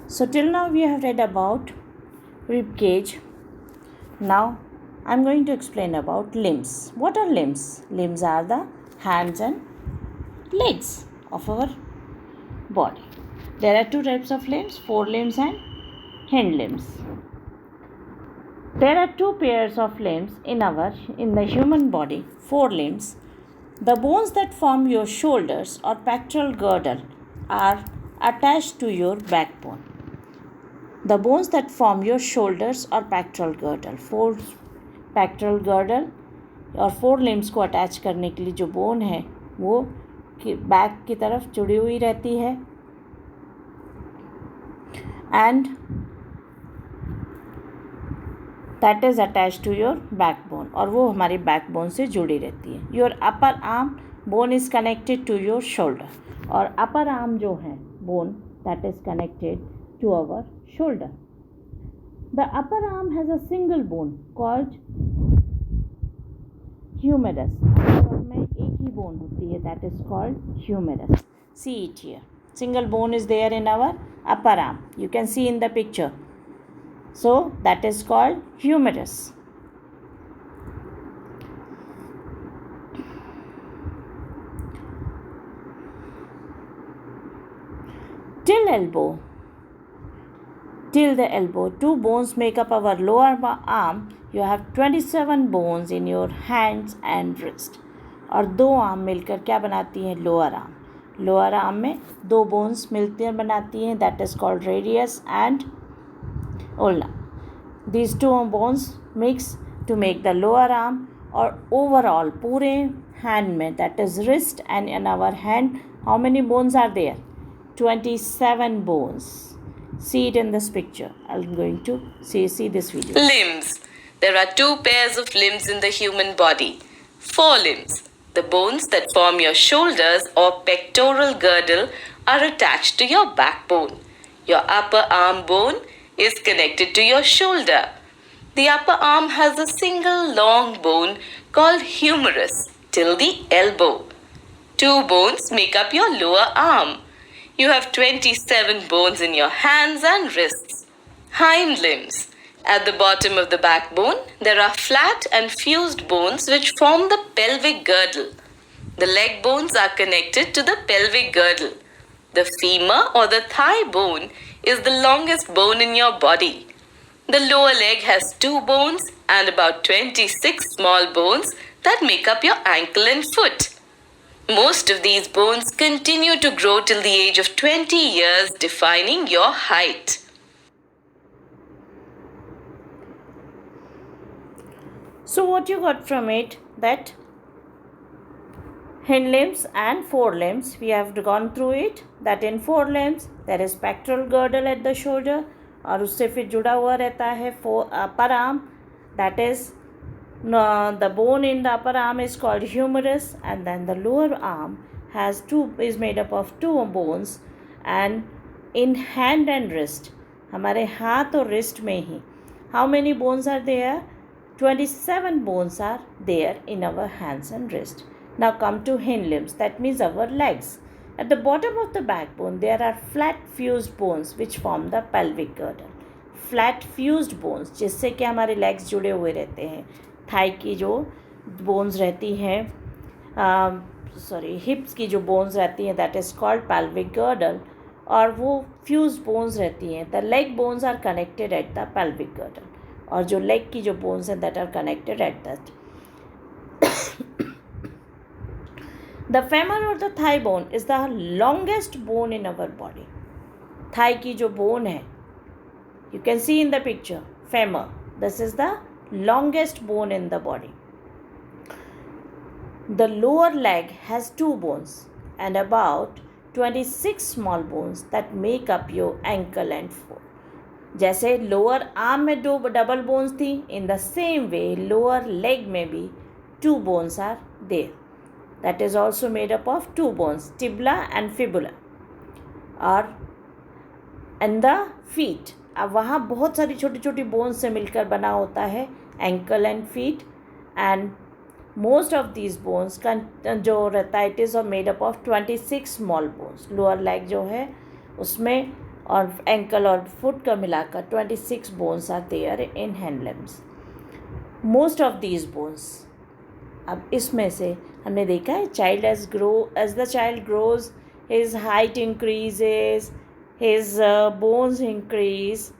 So till now we have read about rib cage. Now I am going to explain about limbs. What are limbs? Limbs are the hands and legs of our body. There are two types of limbs, forelimbs and hind limbs. There are two pairs of limbs in the human body, forelimbs. The bones that form your shoulders or pectoral girdle are attached to your backbone. The bones that form your shoulders or pectoral girdle, pectoral girdle और four limbs को attach करने के लिए जो bone है वो back की तरफ जुड़ी हुई रहती है and that is attach to your backbone और वो हमारी बैकबोन से जुड़ी रहती है. Your upper arm bone is connected to your shoulder और अपर आर्म जो है bone that is connected to our shoulder. The upper arm has a single bone called humerus. अपर में एक ही बोन होती है that is called humerus. See it here. Single bone is there in our upper arm. You can see in the picture. So that is called humerus. Till the elbow, two bones make up our lower arm. You have 27 bones in your hands and wrist. और दो arm मिलकर क्या बनाती हैं? Lower arm. Lower arm में दो bones मिलती हैं बनाती हैं that is called radius and ulna. These two bones mix to make the lower arm. और ओवरऑल पूरे हैंड में that is wrist and in our hand how many bones are there? 27 bones. See it in this picture. I'm going to see this video. Limbs. There are two pairs of limbs in the human body. Forelimbs. The bones that form your shoulders or pectoral girdle are attached to your backbone. Your upper arm bone is connected to your shoulder. The upper arm has a single long bone called humerus till the elbow. Two bones make up your lower arm. You have 27 bones in your hands and wrists. Hind limbs. At the bottom of the backbone, there are flat and fused bones which form the pelvic girdle. The leg bones are connected to the pelvic girdle. The femur or the thigh bone is the longest bone in your body. The lower leg has two bones and about 26 small bones that make up your ankle and foot. Most of these bones continue to grow till the age of 20 years, defining your height. So what you got from it? That hind limbs and forelimbs, we have gone through it. That in forelimbs there is pectoral girdle at the shoulder और उससे फिर जुड़ा हुआ रहता है upper arm, that is the bone in the upper arm is called humerus, and then the lower arm is made up of two bones. And in hand and wrist, हमारे हाथ और wrist में ही how many bones are there? 27 bones are there in our hands and wrist. Now come to hind limbs, that means our legs. At the bottom of the backbone there are flat fused bones which form the pelvic girdle. Flat fused bones जिससे कि हमारे legs जुड़े हुए रहते हैं. Thai की जो bones रहती हैं हिप्स की जो बोन्स रहती हैं that is called pelvic girdle और वो फ्यूज बोन्स रहती हैं. The leg bones are connected at the pelvic girdle और जो लेग की जो बोन्स हैं that are connected at that. The femur और the thigh bone is the longest bone in our body. Thigh की जो बोन है you can see in the picture femur, this is the longest bone in the body. The lower leg has two bones and about 26 small bones that make up your ankle and foot. जैसे lower arm में दो double bones थी, in the same way lower leg में भी two bones are there. That is also made up of two bones, tibia and fibula. और and the feet, अब वहाँ बहुत सारी छोटी छोटी बोन्स से मिलकर बना होता है ankle and feet. And most of these bones का जो रहता है it is made up of 26 small bones. Lower leg जो है उसमें और एंकल और फुट का मिलाकर 26 bones are there in hand limbs. Most of these bones, अब इसमें से हमने देखा है as the child grows his height increases, his bones increase,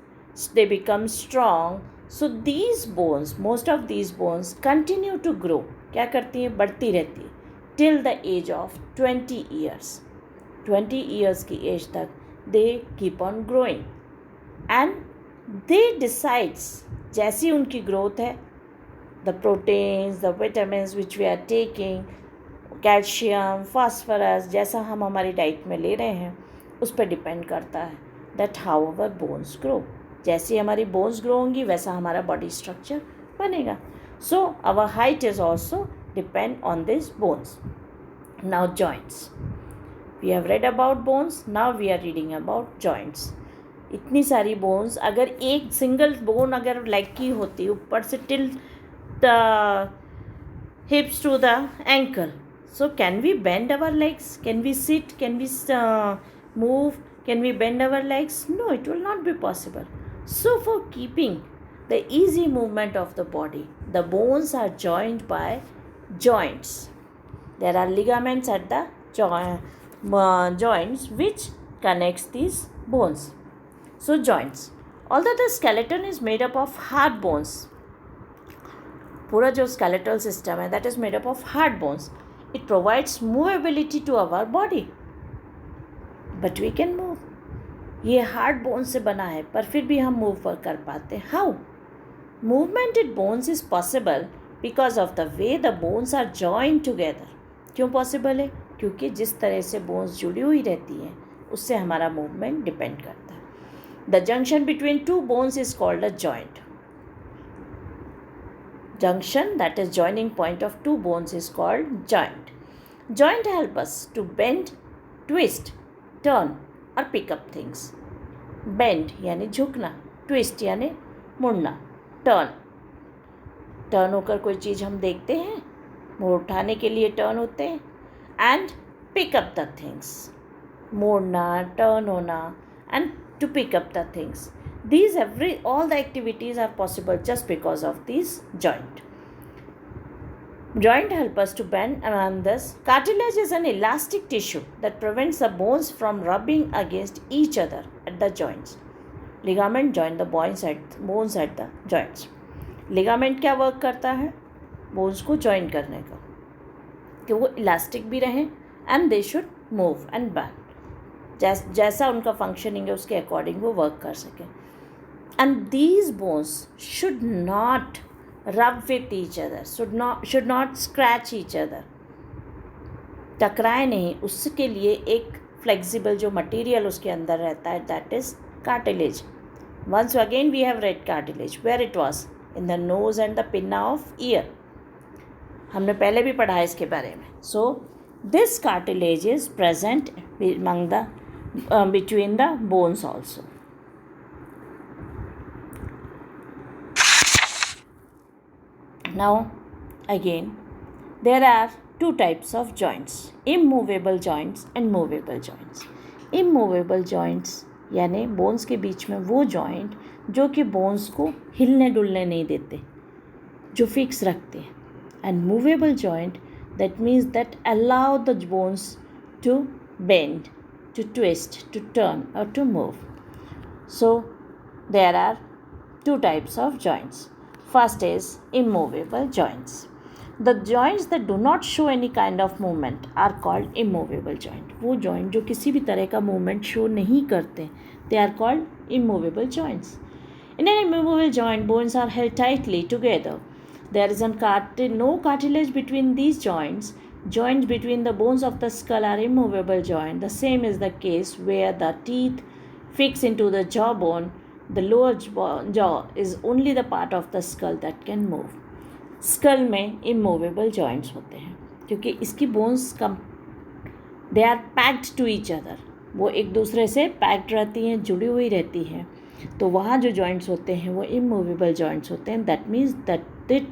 they become strong. So these bones, most of these bones continue to grow. क्या करती हैं? बढ़ती रहती है till the age of 20 years. 20 years की एज तक they keep on growing and they decides, जैसी उनकी ग्रोथ है, the proteins, the vitamins which we are taking, calcium, phosphorus, जैसा हम हमारी डाइट में ले रहे हैं उस पर डिपेंड करता है that how our bones grow. जैसी हमारी बोन्स ग्रो होंगी वैसा हमारा बॉडी स्ट्रक्चर बनेगा. So our height is also depend on this bones. Now joints, we have read about bones, now we are reading about joints. इतनी सारी bones, अगर एक सिंगल बोन अगर लेग की होती ऊपर से till the hips to the ankle, so can we bend our legs? Can we sit? Can we move? Can we bend our legs? No, it will not be possible. So for keeping the easy movement of the body, the bones are joined by joints. There are ligaments at the joints which connects these bones. So joints. Although the skeleton is made up of hard bones, पूरा जो skeletal system है that is made up of hard bones, it provides movability to our body. But we can move. ये hard bones से बना है पर फिर भी हम मूव कर पाते हैं. How? Movement in bones is possible because of the way the bones are joined together. क्यों पॉसिबल है? क्योंकि जिस तरह से बोन्स जुड़ी हुई रहती हैं उससे हमारा मूवमेंट डिपेंड करता है. The junction between two bones is called a joint. Junction, that is joining point of two bones, is called joint. Joint help us to bend, twist, turn और पिकअप थिंग्स. बेंड यानी झुकना, twist यानी मुड़ना, turn होकर कोई चीज़ हम देखते हैं, वो उठाने के लिए टर्न होते हैं. एंड पिकअप द थिंग्स, मोड़ना, टर्न होना and to pick up the things. These all the activities are possible just because of these joint. Joint help us to bend around this. Cartilage is an elastic tissue that prevents the bones from rubbing against each other at the joints. Ligament join the bones at the joints. Ligament क्या work करता है? Bones को join करने का, कि वो elastic भी रहें and they should move and band. जैसा उनका फंक्शनिंग है उसके अकॉर्डिंग वो वर्क कर सकें. And these bones should not rub with each other, should not scratch each other. टकराए नहीं, उसके लिए एक फ्लेक्सिबल जो मटेरियल उसके अंदर रहता है that is cartilage. Once again we have read cartilage where it was in the nose and the pinna of ear. हमने पहले भी पढ़ा है इसके बारे में. So this cartilage is present among the between the bones also. Now again there are two types of joints, immovable joints and movable joints. Immovable joints यानी bones के बीच में वो जॉइंट जो कि बोन्स को हिलने डुलने नहीं देते, जो फिक्स रखते हैं. And movable joint that means that allow the bones to bend, to twist, to turn और to move. So there are two types of joints. First is immovable joints. The joints that do not show any kind of movement are called immovable joint. वो joint जो किसी भी तरह का movement show नहीं करते, they are called immovable joints. In an immovable joint, bones are held tightly together. There is no cartilage between these joints. Joints between the bones of the skull are immovable joint. The same is the case where the teeth fix into the jawbone. The lower jaw is only the part of the skull that can move. Skull में immovable joints होते हैं क्योंकि इसकी bones they are packed to each other. वो एक दूसरे से packed रहती हैं, जुड़ी हुई रहती हैं. तो वहाँ जो जॉइंट्स होते हैं वो immovable joints होते हैं. That means that it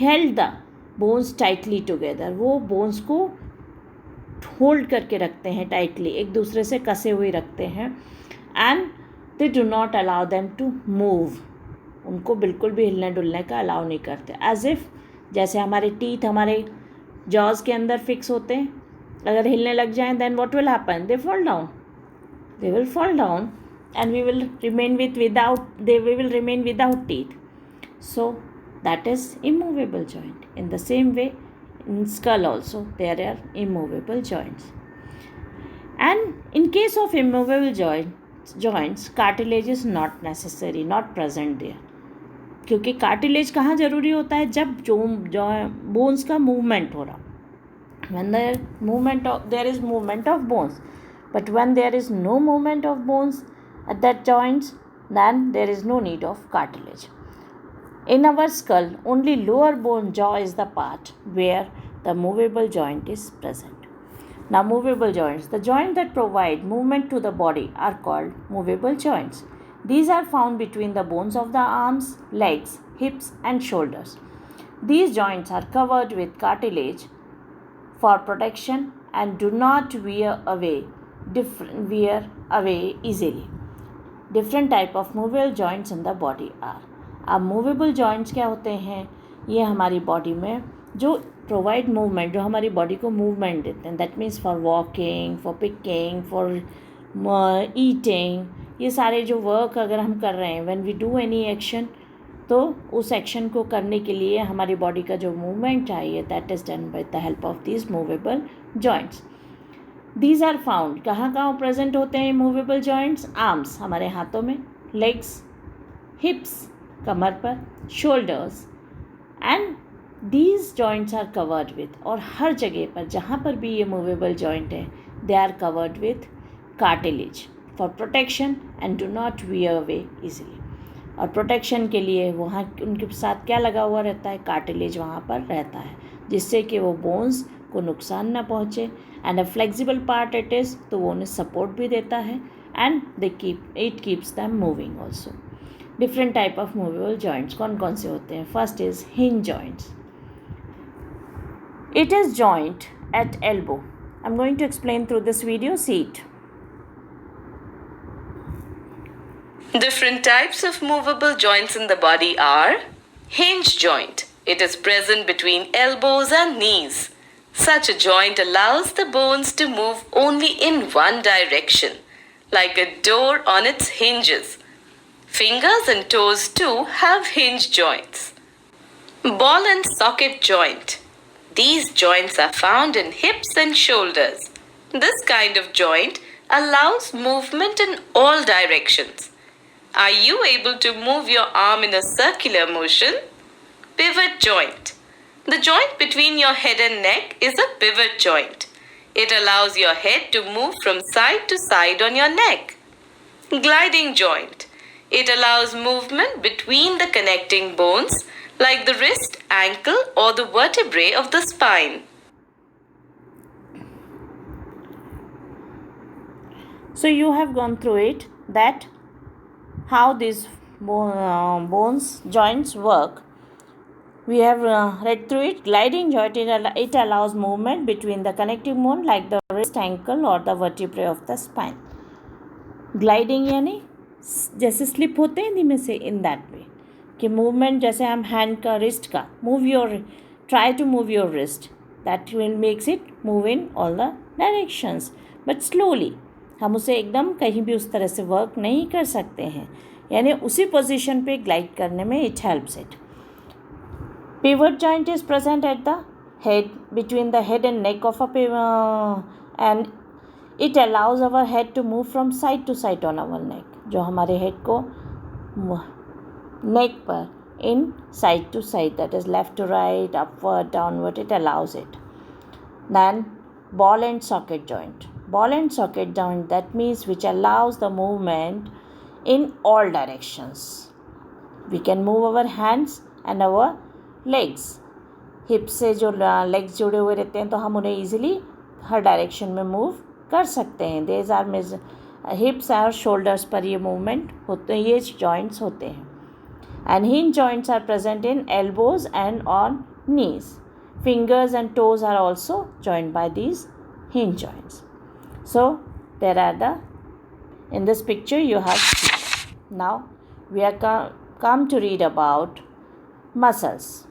held the bones tightly together. वो बोन्स को होल्ड करके रखते हैं टाइटली, एक दूसरे से कसे हुए रखते हैं. And they do not allow them to move. उनको बिल्कुल भी हिलने डुलने का अलाउ नहीं करते. एज इफ जैसे हमारे टीथ हमारे जॉज के अंदर फिक्स होते हैं, अगर हिलने लग जाएं then what will happen? They fall down. They will fall down and we will remain without teeth. So that is immovable joint. In the same way, in skull also there are immovable joints. And in case of immovable joints, cartilage is not necessary, not present there. क्योंकि cartilage कहाँ ज़रूरी होता है? जब जो bones का movement हो रहा. When there is movement of bones. But when there is no movement of bones at that joints, then there is no need of cartilage. In our skull, only lower bone jaw is the part where the movable joint is present. Now, movable joints. The joints that provide movement to the body are called movable joints. These are found between the bones of the arms, legs, hips and shoulders. These joints are covered with cartilage for protection and do not wear away easily. Different type of movable joints in the body are. अब movable joints क्या होते हैं? ये हमारी body में जो provide movement, जो हमारी बॉडी को मूवमेंट देते हैं. That means for walking, for picking, for eating. ये सारे जो वर्क अगर हम कर रहे हैं, when we do any action, तो उस एक्शन को करने के लिए हमारी बॉडी का जो मूवमेंट चाहिए, that is done by the help of these movable joints. These are found. कहाँ कहाँ प्रेजेंट होते हैं मूवेबल जॉइंट्स? आर्म्स हमारे हाथों में, लेग्स, हिप्स कमर पर, shoulders. And these joints are covered with, और हर जगह पर जहाँ पर भी ये मूवेबल जॉइंट है, they are covered with cartilage for protection and do not wear away easily. और प्रोटेक्शन के लिए वहाँ उनके साथ क्या लगा हुआ रहता है? कार्टिलेज वहाँ पर रहता है, जिससे कि वो बोन्स को नुकसान ना पहुँचे. And a flexible part it is, तो वो उन्हें सपोर्ट भी देता है. And it keeps them moving also. Different type of movable joints कौन कौन से होते हैं? First is hinge joints. It is joint at elbow. I am going to explain through this video. See it. Different types of movable joints in the body are hinge joint. It is present between elbows and knees. Such a joint allows the bones to move only in one direction, like a door on its hinges. Fingers and toes too have hinge joints. Ball and socket joint. These joints are found in hips and shoulders. This kind of joint allows movement in all directions. Are you able to move your arm in a circular motion? Pivot joint. The joint between your head and neck is a pivot joint. It allows your head to move from side to side on your neck. Gliding joint. It allows movement between the connecting bones like the wrist, ankle or the vertebrae of the spine. So you have gone through it, that how these bones joints work. We have read through it. Gliding joint, it allows movement between the connecting bone like the wrist, ankle or the vertebrae of the spine. Gliding यानी जैसे slip होते हैं धीमे से, in that way कि movement जैसे हम hand का, रिस्ट का, try to move your wrist, that will makes it move in all the directions, but slowly. हम उसे एकदम कहीं भी उस तरह से वर्क नहीं कर सकते हैं, यानी उसी पोजीशन पे ग्लाइड करने में it helps it. Pivot joint is present at the head, between the head and neck of and it allows our head to move from side to side on our neck. जो हमारे head को neck पर in side to side, that is left to right, upward, downward, it allows it. Then ball and socket joint. Ball and socket joint, that means which allows the movement in all directions. We can move our hands and our legs. Hip से जो legs जुड़े हुए रहते हैं तो हम उन्हें easily हर direction में मूव कर सकते हैं. देज आर हिप्स और शोल्डर्स पर ये मूवमेंट होते हैं, ये जॉइंट्स होते हैं. And hinge joints are present in elbows and on knees. Fingers and toes are also joined by these hinge joints. So there are the In this picture you have teeth. Now we are come to read about muscles.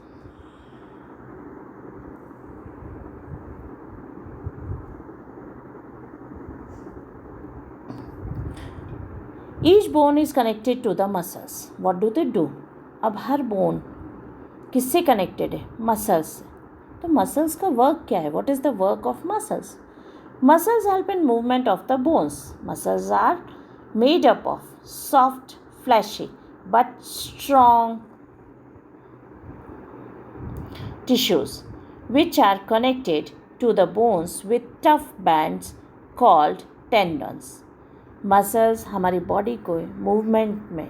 Each bone is connected to the muscles. What do they do? अब हर bone किससे connected है? Muscles से. तो muscles का work क्या है? What is the work of muscles? Muscles help in movement of the bones. Muscles are made up of soft, fleshy but strong tissues which are connected to the bones with tough bands called tendons. Muscles हमारी body को movement में,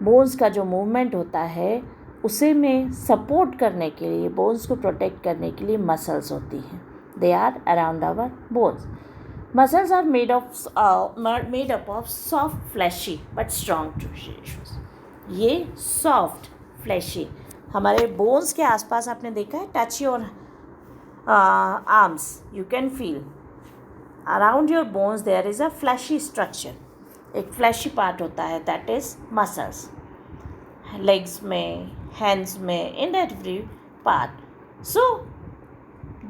bones का जो movement होता है उसे में support करने के लिए, बोन्स को प्रोटेक्ट करने के लिए मसल्स होती हैं. They are around our bones. Muscles are made up of soft, fleshy but strong tissues. ये सॉफ्ट, फ्लैशी हमारे बोन्स के आसपास आपने देखा है. Touch your arms, you can feel around your bones there is a fleshy structure. एक fleshy part होता है, दैट इज़ मसल्स. लेग्स में, हैंड्स में, in every part. So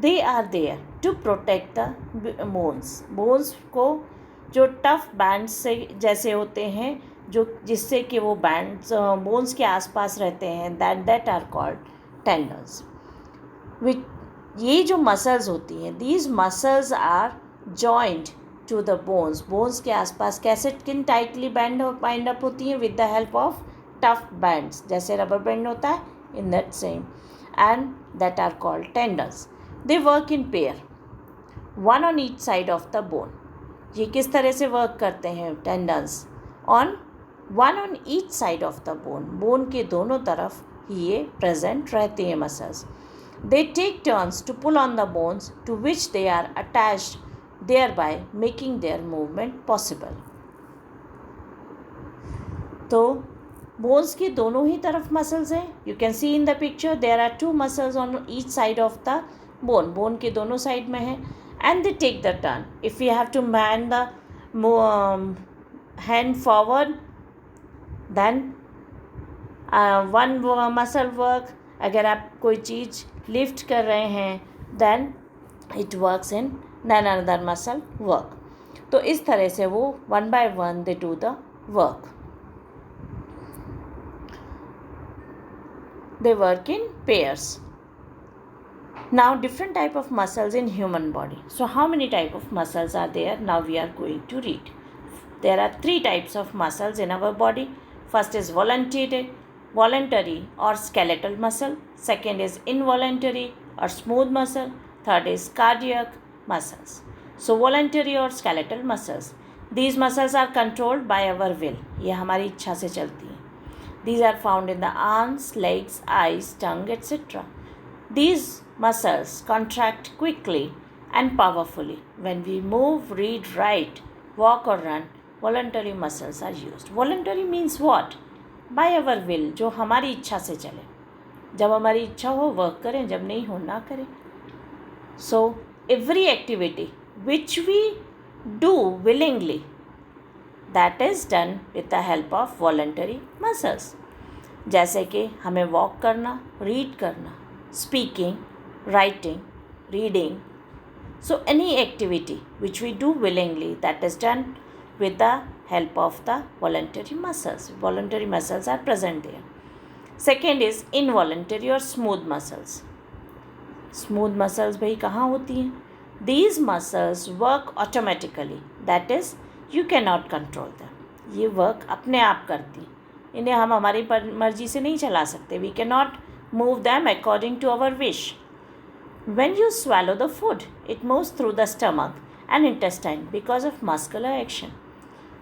they are there to protect the bones. Bones को जो tough bands से जैसे होते हैं, जो जिससे कि वो बैंड्स बोन्स के आसपास रहते हैं, that are called tendons. Which ये जो मसल्स होती हैं, these muscles are joint to the bones. Bones के आसपास कैसे किन टाइटली बाइंड अप होती हैं? With the help of tough bands, जैसे रबर बैंड होता है, in that same, and that are called tendons. They work in pair, one on each side of the bone. ये किस तरह से वर्क करते हैं tendons? One on each side of the bone. Bone के दोनों तरफ ये प्रेजेंट रहती हैं muscles. They take turns to pull on the bones to which they are attached, thereby making their movement possible. तो बोन्स की दोनों ही तरफ मसल्स हैं. You can see in the picture there are two muscles on each side of the bone. Bone के दोनों side में है, and they take the turn. If you have to man the hand forward, then one muscle work. अगर आप कोई चीज़ lift कर रहे हैं, then it works in then another muscle work. तो इस तरह से वो one by one they do the work. They work in pairs. Now different type of muscles in human body. So how many type of muscles are there? Now we are going to read. There are 3 types of muscles in our body. First is voluntary or skeletal muscle. Second is involuntary or smooth muscle. Third is cardiac muscles. So voluntary or skeletal muscles, these muscles are controlled by our will. ये हमारी इच्छा से चलती हैं. These are found in the arms, legs, eyes, tongue, etc. These muscles contract quickly and powerfully when we move, read, write, walk or run. Voluntary muscles are used. Voluntary means what? By our will, जो हमारी इच्छा से चले. जब हमारी इच्छा हो work करें, जब नहीं हो ना करें. So every activity which we do willingly, that is done with the help of voluntary muscles. जैसे कि हमें वॉक करना, रीड करना, speaking, writing, reading. So any activity which we do willingly, that is done with the help of the voluntary muscles. Voluntary muscles are present there. Second is involuntary or smooth muscles. Smooth muscles भाई कहाँ होती हैं? These muscles work automatically, that is you can not control them. ये work अपने आप करती. इन्हें हम हमारी मर्जी से नहीं चला सकते. We can not move them according to our wish. When you swallow the food, it moves through the stomach and intestine because of muscular action.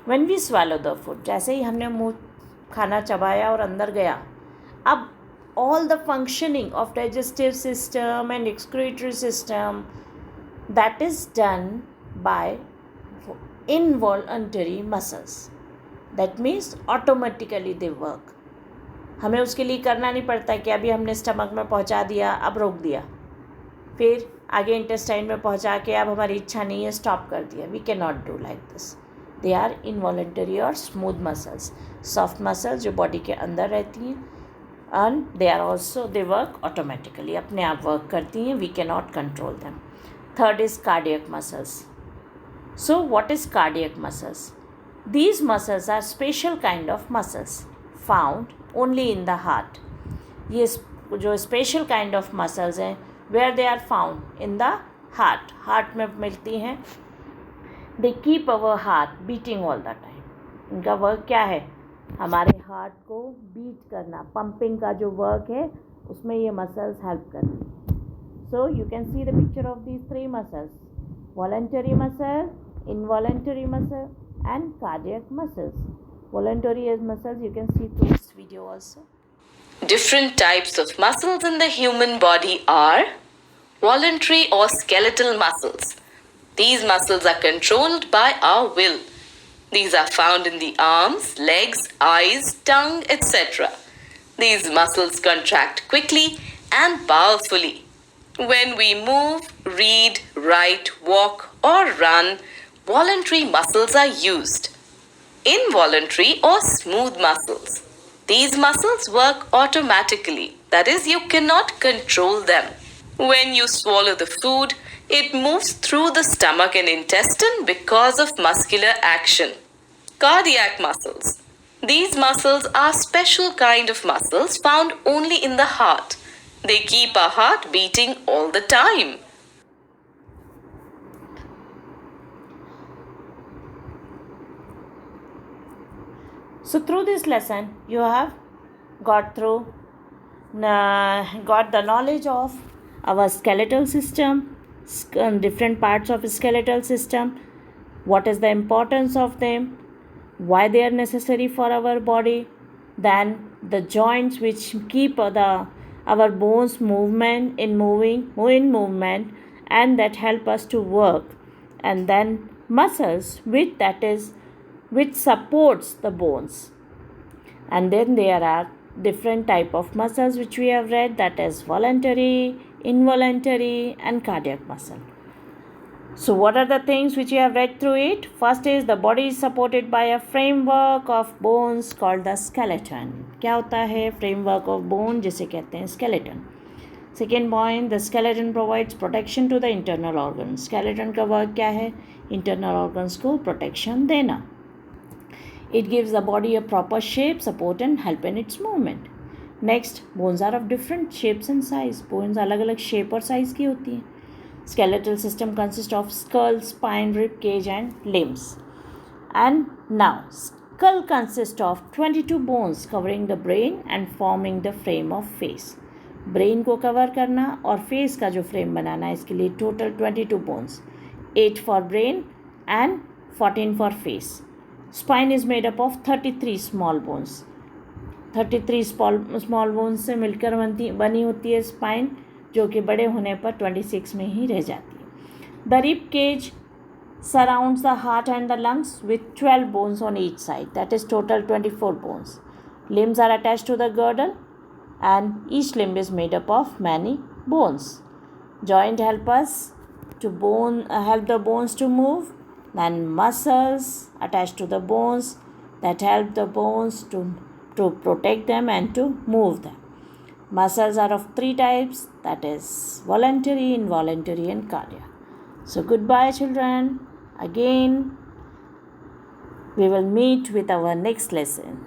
When we swallow the food, जैसे ही हमने मुँह खाना चबाया और अंदर गया, अब all the functioning of digestive system and excretory system, that is done by involuntary muscles. That means automatically they work. हमें उसके लिए करना नहीं पड़ता कि अभी हमने स्टमक में पहुंचा दिया, अब रोक दिया, फिर आगे इंटेस्टाइन में पहुंचा के अब हमारी इच्छा नहीं है, स्टॉप कर दिया. We can not do like this. They are involuntary और स्मूथ मसल्स. सॉफ्ट मसल्स जो बॉडी के अंदर रहती हैं, and they are also, they work automatically, अपने आप वर्क करती हैं, we cannot control them. Third is cardiac muscles. So what is cardiac muscles? These muscles are special kind of muscles found only in the heart. ये जो special kind of muscles हैं, where they are found in the heart, heart में मिलती हैं. They keep our heart beating all the time. इनका work क्या है? हमारे हार्ट को बीट करना, पंपिंग का जो वर्क है उसमें ये मसल्स हेल्प करती हैं. So you can see the picture of these 3 muscles: voluntary muscle, involuntary muscle and cardiac muscles. Voluntary as muscles you can see through this video also. Different types of muscles in the human body are voluntary or skeletal muscles. These muscles are controlled by our will. These are found in the arms, legs, eyes, tongue, etc. These muscles contract quickly and powerfully. When we move, read, write, walk, or run, voluntary muscles are used. Involuntary or smooth muscles. These muscles work automatically. That is, you cannot control them. When you swallow the food, it moves through the stomach and intestine because of muscular action. Cardiac muscles. These muscles are special kind of muscles found only in the heart. They keep our heart beating all the time. So through this lesson you have got the knowledge of our skeletal system, different parts of skeletal system, what is the importance of them, why they are necessary for our body, then the joints which keep our bones in movement and that help us to work, and then muscles which supports the bones. And then there are different type of muscles which we have read, that is voluntary, involuntary and cardiac muscle. So what are the things which you have read through it? First is the body is supported by a framework of bones called the skeleton. क्या होता है framework of bone जिसे कहते हैं skeleton. Second point, the skeleton provides protection to the internal organs. Skeleton का work क्या है? Internal organs को protection देना. It gives the body a proper shape, support and help in its movement. Next, bones are of different shapes and size. Bones अलग अलग shape और size की होती हैं. Skeletal system consists of skull, spine, rib cage and limbs. And now, skull consists of 22 bones covering the brain and forming the frame of face. Brain को cover करना और face का जो frame बनाना है, इसके लिए total 22 bones. 8 for brain and 14 for face. Spine is made up of 33 small bones. 33 small bones से मिलकर बनी होती है spine, जो कि बड़े होने पर 26 में ही रह जाती है. The rib cage surrounds the heart and the lungs with 12 bones on each side. That is total 24 bones. Limbs are attached to the girdle and each limb is made up of many bones. Joint help us to help the bones to move. Then muscles attached to the bones that help the bones to protect them and to move them. Muscles are of 3 types, that is voluntary, involuntary and cardiac. So goodbye children. Again we will meet with our next lesson.